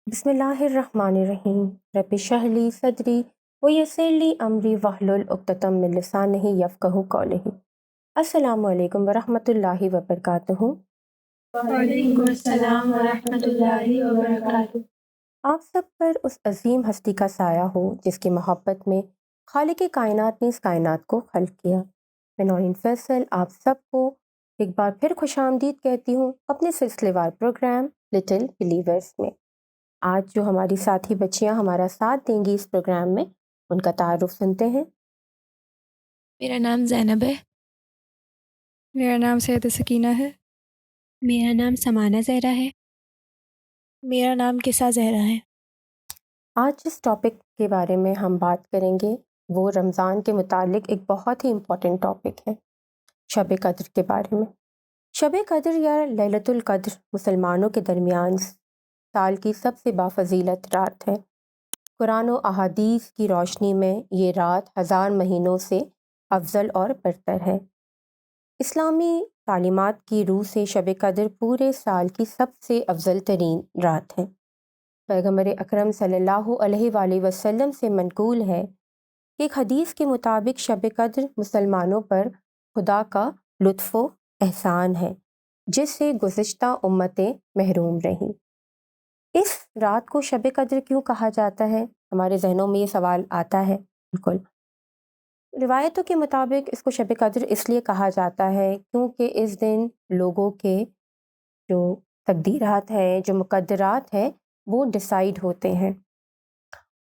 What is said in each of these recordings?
بسم اللہ الرحمن الرحیم رب اشرح لی صدری ویسر لی امری واحلل عقدۃ من لسانہ یفقہوا قولی۔ السلام علیکم ورحمۃ اللہ وبرکاتہ۔ وعلیکم السلام ورحمۃ اللہ وبرکاتہ۔ آپ سب پر اس عظیم ہستی کا سایہ ہو جس کی محبت میں خالق کائنات نے اس کائنات کو خلق کیا۔ میں نورین فیصل آپ سب کو ایک بار پھر خوش آمدید کہتی ہوں اپنے سلسلے وار پروگرام لٹل بلیورز میں۔ آج جو ہماری ساتھی بچیاں ہمارا ساتھ دیں گی اس پروگرام میں، ان کا تعارف سنتے ہیں۔ میرا نام زینب ہے۔ میرا نام سید سکینہ ہے۔ میرا نام سمانہ زہرا ہے۔ میرا نام کسا زہرا ہے۔ آج جس ٹاپک کے بارے میں ہم بات کریں گے وہ رمضان کے متعلق ایک بہت ہی امپورٹنٹ ٹاپک ہے، شب قدر کے بارے میں۔ شب قدر یا لیلۃ القدر مسلمانوں کے درمیان سال کی سب سے بافضیلت رات ہے۔ قرآن و احادیث کی روشنی میں یہ رات 1000 مہینوں سے افضل اور برتر ہے۔ اسلامی تعلیمات کی روح سے شب قدر پورے سال کی سب سے افضل ترین رات ہے۔ پیغمبر اکرم صلی اللہ علیہ وآلہ وسلم سے منقول ہے کہ ایک حدیث کے مطابق شب قدر مسلمانوں پر خدا کا لطف و احسان ہے جس سے گزشتہ امتیں محروم رہیں۔ اس رات کو شب قدر کیوں کہا جاتا ہے؟ ہمارے ذہنوں میں یہ سوال آتا ہے۔ بالکل، روایتوں کے مطابق اس کو شب قدر اس لیے کہا جاتا ہے کیونکہ اس دن لوگوں کے جو تقدیرات ہیں، جو مقدرات ہیں، وہ ڈیسائیڈ ہوتے ہیں۔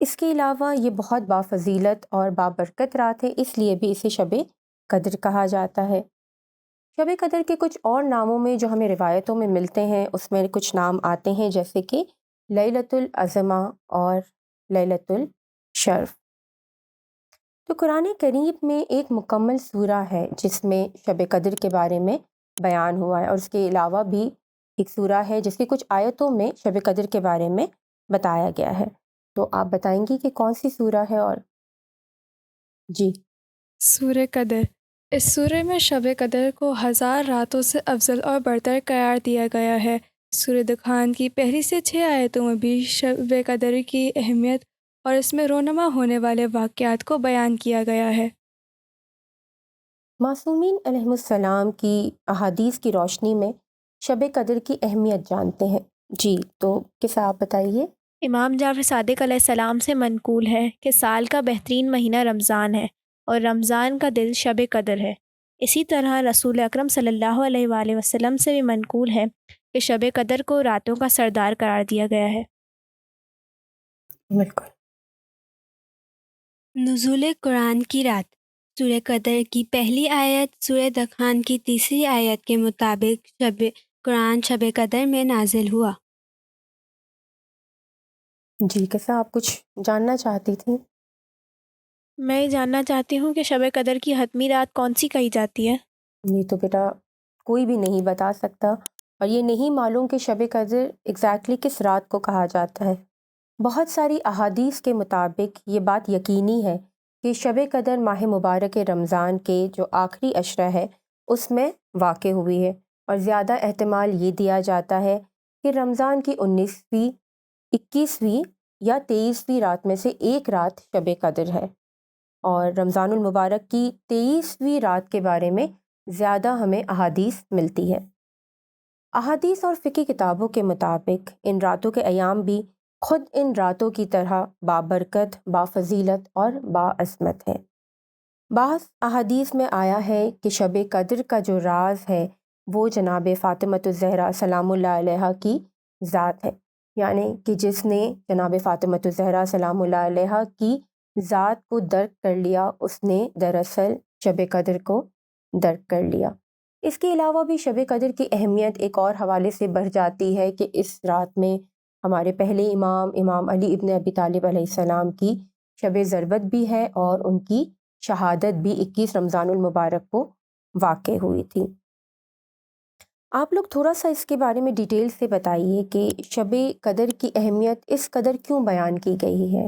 اس کے علاوہ یہ بہت بافضیلت اور بابرکت رات ہے، اس لیے بھی اسے شب قدر کہا جاتا ہے۔ شب قدر کے کچھ اور ناموں میں جو ہمیں روایتوں میں ملتے ہیں اس میں کچھ نام آتے ہیں جیسے کہ لیلۃ العظمہ اور لیلۃ الشرف۔ تو قرآن کریم میں ایک مکمل سورہ ہے جس میں شب قدر کے بارے میں بیان ہوا ہے، اور اس کے علاوہ بھی ایک سورہ ہے جس کی کچھ آیتوں میں شب قدر کے بارے میں بتایا گیا ہے۔ تو آپ بتائیں گی کہ کون سی سورہ ہے؟ اور جی، سورہ قدر۔ اس سورہ میں شب قدر کو 1000 راتوں سے افضل اور برتر قرار دیا گیا ہے۔ سورہ دخان کی پہلی سے 6 آیتوں میں بھی شب قدر کی اہمیت اور اس میں رونما ہونے والے واقعات کو بیان کیا گیا ہے۔ معصومین علیہ السلام کی احادیث کی روشنی میں شب قدر کی اہمیت جانتے ہیں۔ جی، تو کس آپ بتائیے۔ امام جعفر صادق علیہ السلام سے منقول ہے کہ سال کا بہترین مہینہ رمضان ہے اور رمضان کا دل شب قدر ہے۔ اسی طرح رسول اکرم صلی اللہ علیہ وآلہ وسلم سے بھی منقول ہے کہ شب قدر کو راتوں کا سردار قرار دیا گیا ہے۔ بالکل۔ نزول قرآن کی رات۔ سورہ قدر کی پہلی آیت سورہ دخان کی تیسری آیت کے مطابق قرآن شب قدر میں نازل ہوا۔ جی، کیسا آپ کچھ جاننا چاہتی تھیں؟ میں یہ جاننا چاہتی ہوں کہ شب قدر کی حتمی رات کون سی کہی جاتی ہے؟ یہ تو بیٹا کوئی بھی نہیں بتا سکتا، اور یہ نہیں معلوم کہ شب قدر ایگزیکٹلی کس رات کو کہا جاتا ہے۔ بہت ساری احادیث کے مطابق یہ بات یقینی ہے کہ شب قدر ماہ مبارک رمضان کے جو آخری عشرہ ہے اس میں واقع ہوئی ہے، اور زیادہ احتمال یہ دیا جاتا ہے کہ رمضان کی 19ویں، 21ویں یا 23ویں رات میں سے ایک رات شب قدر ہے، اور رمضان المبارک کی 23ویں رات کے بارے میں زیادہ ہمیں احادیث ملتی ہے۔ احادیث اور فقہی کتابوں کے مطابق ان راتوں کے ایام بھی خود ان راتوں کی طرح بابرکت، بافضیلت اور باعظمت ہیں۔ بعض احادیث میں آیا ہے کہ شب قدر کا جو راز ہے وہ جناب فاطمۃ الزہرا سلام اللہ علیہا کی ذات ہے، یعنی کہ جس نے جناب فاطمۃ الزہرا سلام اللہ علیہا کی ذات کو درک کر لیا اس نے دراصل شب قدر کو درک کر لیا۔ اس کے علاوہ بھی شب قدر کی اہمیت ایک اور حوالے سے بڑھ جاتی ہے کہ اس رات میں ہمارے پہلے امام علی ابن ابی طالب علیہ السلام کی شب ضربت بھی ہے، اور ان کی شہادت بھی 21 رمضان المبارک کو واقع ہوئی تھی۔ آپ لوگ تھوڑا سا اس کے بارے میں ڈیٹیل سے بتائیے کہ شب قدر کی اہمیت اس قدر کیوں بیان کی گئی ہے؟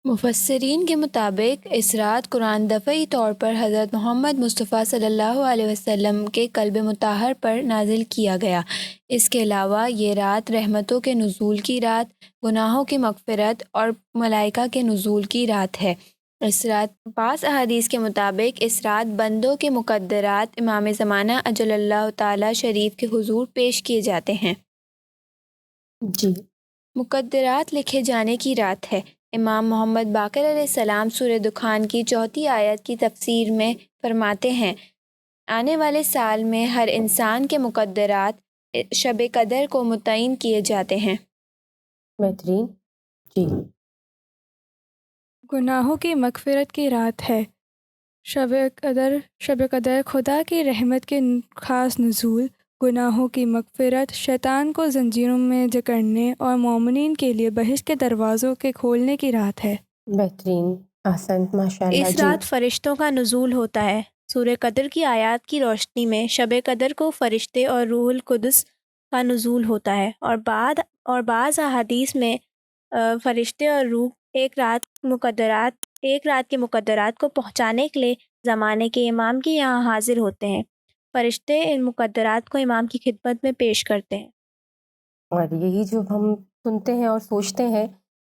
مفسرین کے مطابق اس رات قرآن دفعی طور پر حضرت محمد مصطفیٰ صلی اللہ علیہ وسلم کے قلب مطہر پر نازل کیا گیا۔ اس کے علاوہ یہ رات رحمتوں کے نزول کی رات، گناہوں کی مغفرت اور ملائکہ کے نزول کی رات ہے۔ اس رات بعض احادیث کے مطابق اس رات بندوں کے مقدرات امام زمانہ اجل اللہ تعالی شریف کے حضور پیش کیے جاتے ہیں۔ جی، مقدرات لکھے جانے کی رات ہے۔ امام محمد باقر علیہ السلام سورہ دخان کی 4 آیت کی تفسیر میں فرماتے ہیں، آنے والے سال میں ہر انسان کے مقدرات شب قدر کو متعین کیے جاتے ہیں۔ بہترین۔ جی، گناہوں کی مغفرت کی رات ہے۔ شب قدر خدا کی رحمت کے خاص نزول، گناہوں کی مغفرت، شیطان کو زنجیروں میں جکڑنے اور مومنین کے لیے بہشت کے دروازوں کے کھولنے کی رات ہے۔ بہترین، احسنت، ماشاء اللہ۔ اس رات فرشتوں کا نزول ہوتا ہے۔ سورہ قدر کی آیات کی روشنی میں شب قدر کو فرشتے اور روح القدس کا نزول ہوتا ہے، اور بعض احادیث میں فرشتے اور روح ایک رات کے مقدرات کو پہنچانے کے لیے زمانے کے امام کے یہاں حاضر ہوتے ہیں۔ فرشتے ان مقدرات کو امام کی خدمت میں پیش کرتے ہیں۔ اور یہی جو ہم سنتے ہیں اور سوچتے ہیں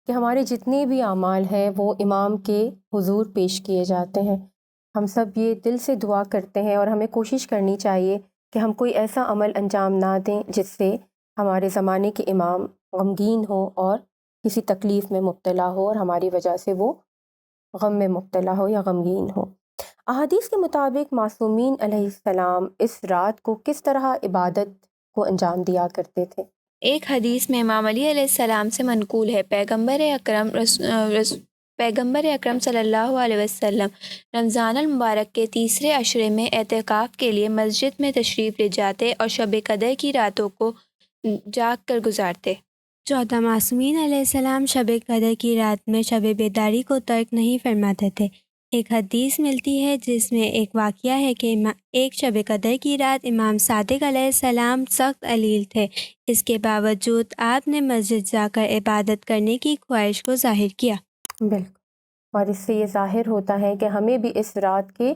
کہ ہمارے جتنے بھی اعمال ہیں وہ امام کے حضور پیش کیے جاتے ہیں۔ ہم سب یہ دل سے دعا کرتے ہیں اور ہمیں کوشش کرنی چاہیے کہ ہم کوئی ایسا عمل انجام نہ دیں جس سے ہمارے زمانے کے امام غمگین ہو اور کسی تکلیف میں مبتلا ہو اور ہماری وجہ سے وہ غم میں مبتلا ہو یا غمگین ہو۔ احادیث کے مطابق معصومین علیہ السلام اس رات کو کس طرح عبادت کو انجام دیا کرتے تھے؟ ایک حدیث میں امام علی علیہ السلام سے منقول ہے، پیغمبر اکرم صلی اللہ علیہ وسلم رمضان المبارک کے تیسرے عشرے میں اعتکاف کے لیے مسجد میں تشریف لے جاتے اور شب قدر کی راتوں کو جاگ کر گزارتے۔ 14 معصومین علیہ السلام شب قدر کی رات میں شب بیداری کو ترک نہیں فرماتے تھے۔ ایک حدیث ملتی ہے جس میں ایک واقعہ ہے کہ ایک شب قدر کی رات امام صادق علیہ السلام سخت علیل تھے، اس کے باوجود آپ نے مسجد جا کر عبادت کرنے کی خواہش کو ظاہر کیا۔ بالکل، اور اس سے یہ ظاہر ہوتا ہے کہ ہمیں بھی اس رات کے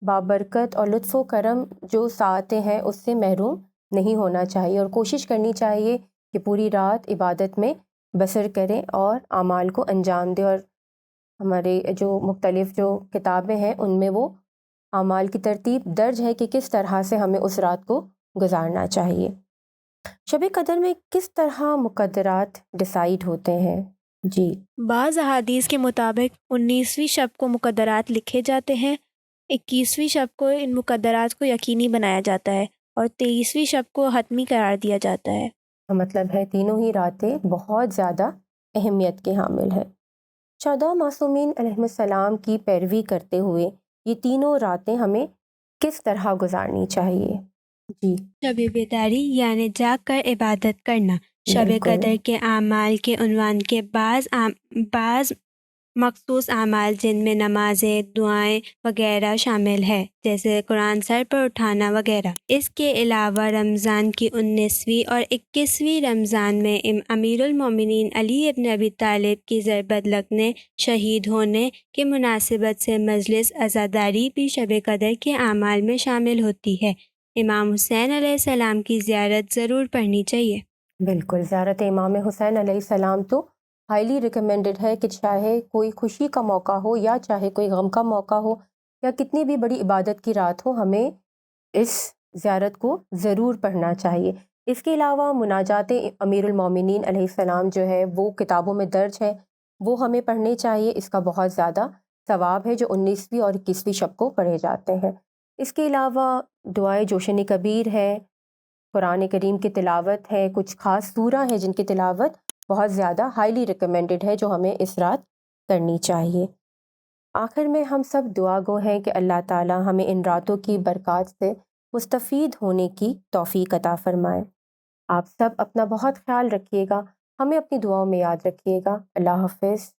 بابرکت اور لطف و کرم جو ساعتیں ہیں اس سے محروم نہیں ہونا چاہیے، اور کوشش کرنی چاہیے کہ پوری رات عبادت میں بسر کریں اور اعمال کو انجام دیں۔ اور ہمارے جو مختلف جو کتابیں ہیں ان میں وہ اعمال کی ترتیب درج ہے کہ کس طرح سے ہمیں اس رات کو گزارنا چاہیے۔ شب قدر میں کس طرح مقدرات ڈیسائیڈ ہوتے ہیں؟ جی، بعض احادیث کے مطابق 19ویں شب کو مقدرات لکھے جاتے ہیں، 21ویں شب کو ان مقدرات کو یقینی بنایا جاتا ہے، اور 23ویں شب کو حتمی قرار دیا جاتا ہے۔ مطلب ہے تینوں ہی راتیں بہت زیادہ اہمیت کے حامل ہیں۔ 14 معصومین علیہ السلام کی پیروی کرتے ہوئے یہ تینوں راتیں ہمیں کس طرح گزارنی چاہیے؟ جی، شب بیداری یعنی جاگ کر عبادت کرنا۔ شب بالکل۔ قدر کے اعمال کے عنوان کے بعض مخصوص اعمال جن میں نمازیں، دعائیں وغیرہ شامل ہے، جیسے قرآن سر پر اٹھانا وغیرہ۔ اس کے علاوہ رمضان کی 19ویں اور 21ویں رمضان میں امیر المومنین علی ابن ابی طالب کی ضربت لگنے، شہید ہونے کی مناسبت سے مجلس عزاداری بھی شب قدر کے اعمال میں شامل ہوتی ہے۔ امام حسین علیہ السلام کی زیارت ضرور پڑھنی چاہیے۔ بالکل، زیارت امام حسین علیہ السلام تو ہائیلی ریکمینڈڈ ہے کہ چاہے کوئی خوشی کا موقع ہو یا چاہے کوئی غم کا موقع ہو یا کتنی بھی بڑی عبادت کی رات ہو، ہمیں اس زیارت کو ضرور پڑھنا چاہیے۔ اس کے علاوہ مناجات امیر المومنین علیہ السلام جو ہے وہ کتابوں میں درج ہے، وہ ہمیں پڑھنے چاہیے۔ اس کا بہت زیادہ ثواب ہے جو 19ویں اور 21ویں شب کو پڑھے جاتے ہیں۔ اس کے علاوہ دعائے جوشن کبیر ہے، قرآن کریم کی تلاوت ہے، کچھ خاص سورہ ہیں جن کی تلاوت بہت زیادہ ہائیلی ریکمینڈڈ ہے جو ہمیں اس رات کرنی چاہیے۔ آخر میں ہم سب دعا گو ہیں کہ اللہ تعالی ہمیں ان راتوں کی برکات سے مستفید ہونے کی توفیق عطا فرمائے۔ آپ سب اپنا بہت خیال رکھیے گا، ہمیں اپنی دعاؤں میں یاد رکھیے گا۔ اللہ حافظ۔